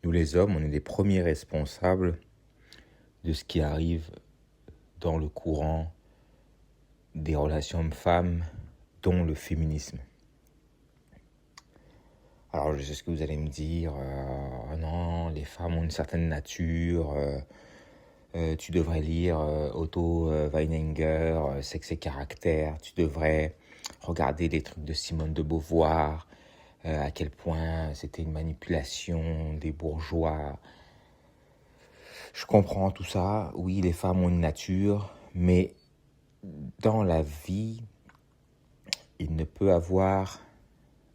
Nous les hommes, on est les premiers responsables de ce qui arrive dans le courant des relations hommes-femmes, dont le féminisme. Alors je sais ce que vous allez me dire, non, les femmes ont une certaine nature, tu devrais lire Otto Weininger, Sexe et caractère, tu devrais regarder des trucs de Simone de Beauvoir, à quel point c'était une manipulation des bourgeois. Je comprends tout ça, oui, les femmes ont une nature, mais dans la vie, il ne peut avoir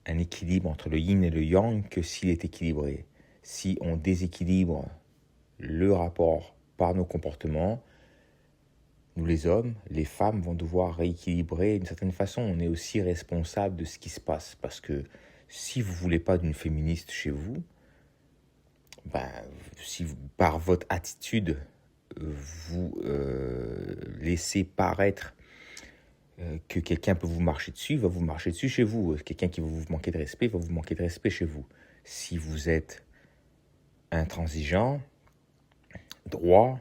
un équilibre entre le yin et le yang que s'il est équilibré. Si on déséquilibre le rapport par nos comportements, nous les hommes, les femmes vont devoir rééquilibrer d'une certaine façon. On est aussi responsable de ce qui se passe, parce que si vous ne voulez pas d'une féministe chez vous, si vous, par votre attitude, vous laissez paraître que quelqu'un peut vous marcher dessus, il va vous marcher dessus chez vous. Quelqu'un qui va vous manquer de respect, va vous manquer de respect chez vous. Si vous êtes intransigeant, droit,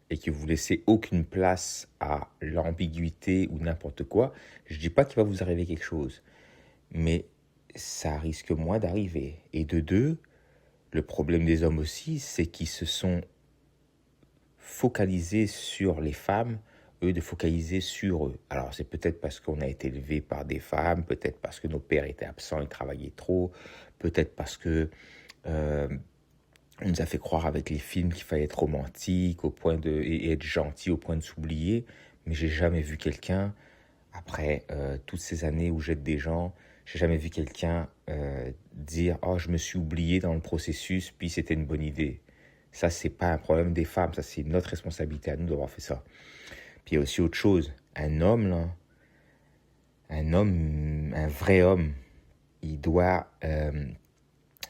et que vous laissez aucune place à l'ambiguïté ou n'importe quoi, je ne dis pas qu'il va vous arriver quelque chose, mais ça risque moins d'arriver. Et de deux, le problème des hommes aussi, c'est qu'ils se sont focalisés sur les femmes, eux de focaliser sur eux. Alors c'est peut-être parce qu'on a été élevé par des femmes, peut-être parce que nos pères étaient absents, ils travaillaient trop, peut-être parce que on nous a fait croire avec les films qu'il fallait être romantique au point de, et être gentil au point de s'oublier, mais j'ai jamais vu quelqu'un, après toutes ces années où j'aide des gens, j'ai jamais vu quelqu'un dire « Oh, je me suis oublié dans le processus, puis c'était une bonne idée ». Ça, c'est pas un problème des femmes, ça c'est notre responsabilité à nous d'avoir fait ça. Puis il y a aussi autre chose, un homme, là, un vrai homme, il doit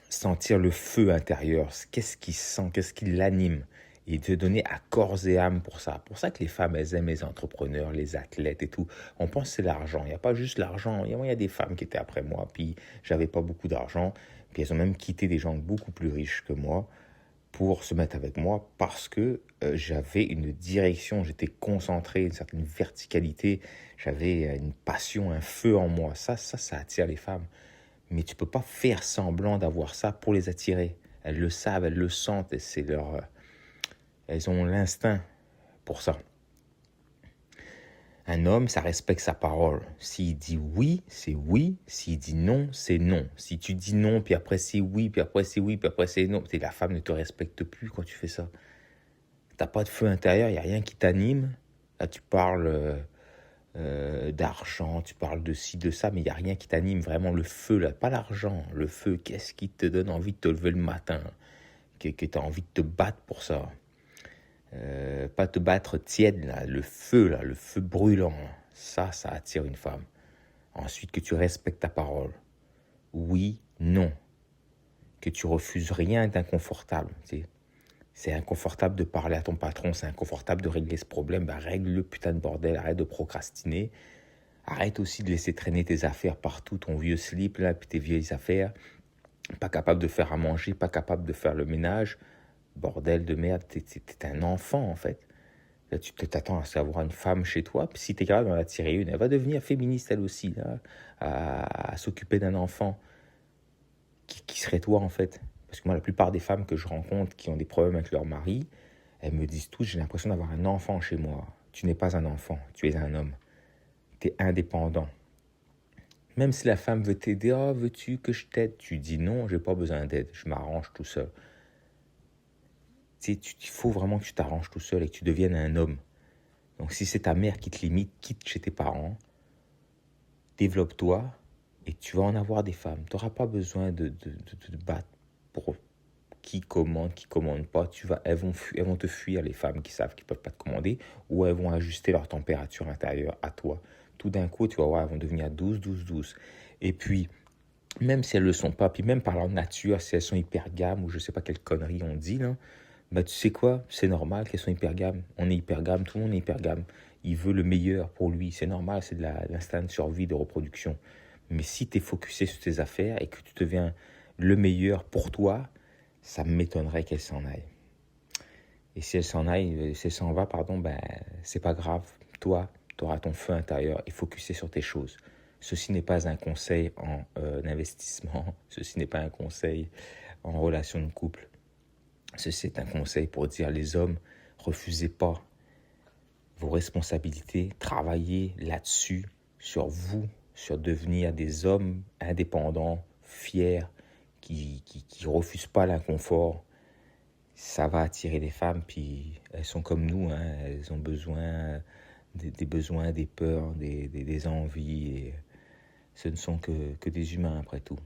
sentir le feu intérieur, qu'est-ce qu'il sent, qu'est-ce qui l'anime, et de donner à corps et âme pour ça. Pour ça que les femmes, elles aiment les entrepreneurs, les athlètes et tout. On pense que c'est l'argent, il n'y a pas juste l'argent. Il y a des femmes qui étaient après moi, puis j'avais pas beaucoup d'argent, puis elles ont même quitté des gens beaucoup plus riches que moi pour se mettre avec moi parce que j'avais une direction, j'étais concentré, une certaine verticalité, j'avais une passion, un feu en moi. Ça attire les femmes. Mais tu peux pas faire semblant d'avoir ça pour les attirer. Elles le savent, elles le sentent, et c'est leur, elles ont l'instinct pour ça. Un homme, ça respecte sa parole. S'il dit oui, c'est oui. S'il dit non, c'est non. Si tu dis non, puis après c'est oui, puis après c'est oui, puis après c'est non, la femme ne te respecte plus quand tu fais ça. T'as pas de feu intérieur, il n'y a rien qui t'anime. Là, tu parles d'argent, tu parles de ci, de ça, mais il n'y a rien qui t'anime. Vraiment, le feu, là, pas l'argent, le feu, qu'est-ce qui te donne envie de te lever le matin, que tu as envie de te battre pour ça. Pas te battre tiède, là, le feu brûlant, ça attire une femme. Ensuite, que tu respectes ta parole. Oui, non. Que tu refuses rien d'inconfortable. C'est inconfortable de parler à ton patron, c'est inconfortable de régler ce problème. Règle le putain de bordel, arrête de procrastiner. Arrête aussi de laisser traîner tes affaires partout, ton vieux slip, là, puis tes vieilles affaires. Pas capable de faire à manger, pas capable de faire le ménage. Bordel de merde, t'es un enfant, en fait. Là, tu t'attends à savoir une femme chez toi, puis si t'es capable d'en attirer une, elle va devenir féministe elle aussi, là, à s'occuper d'un enfant. Qui serait toi, en fait? Parce que moi, la plupart des femmes que je rencontre qui ont des problèmes avec leur mari, elles me disent toutes, j'ai l'impression d'avoir un enfant chez moi. Tu n'es pas un enfant, tu es un homme. Tu es indépendant. Même si la femme veut t'aider, oh, veux-tu que je t'aide? Tu dis non, j'ai pas besoin d'aide, je m'arrange tout seul. Il faut vraiment que tu t'arranges tout seul et que tu deviennes un homme. Donc si c'est ta mère qui te limite, quitte chez tes parents, développe-toi et tu vas en avoir des femmes. Tu n'auras pas besoin de te battre pour qui commande pas. Elles vont te fuir, les femmes qui savent qu'ils ne peuvent pas te commander, ou elles vont ajuster leur température intérieure à toi. Tout d'un coup, tu vas voir, elles vont devenir douces, douces, douces. Et puis, même si elles ne le sont pas, puis même par leur nature, si elles sont hypergames, ou je ne sais pas quelle connerie on dit, là, tu sais quoi, c'est normal qu'elles soient hypergames. On est hypergame, tout le monde est hypergame. Il veut le meilleur pour lui, c'est normal, c'est de l'instinct de survie, de reproduction. Mais si tu es focusé sur tes affaires et que tu deviens le meilleur pour toi, ça m'étonnerait qu'elle s'en aille. Et si elle s'en va, ben, c'est pas grave. Toi, tu auras ton feu intérieur et focuser sur tes choses. Ceci n'est pas un conseil en investissement. Ceci n'est pas un conseil en relation de couple. Ceci est un conseil pour dire les hommes, refusez pas vos responsabilités. Travaillez là-dessus, sur vous, sur devenir des hommes indépendants, fiers, qui refusent pas l'inconfort. Ça va attirer les femmes, puis elles sont comme nous, hein, elles ont besoin des besoins, des peurs, des envies, et ce ne sont que des humains après tout.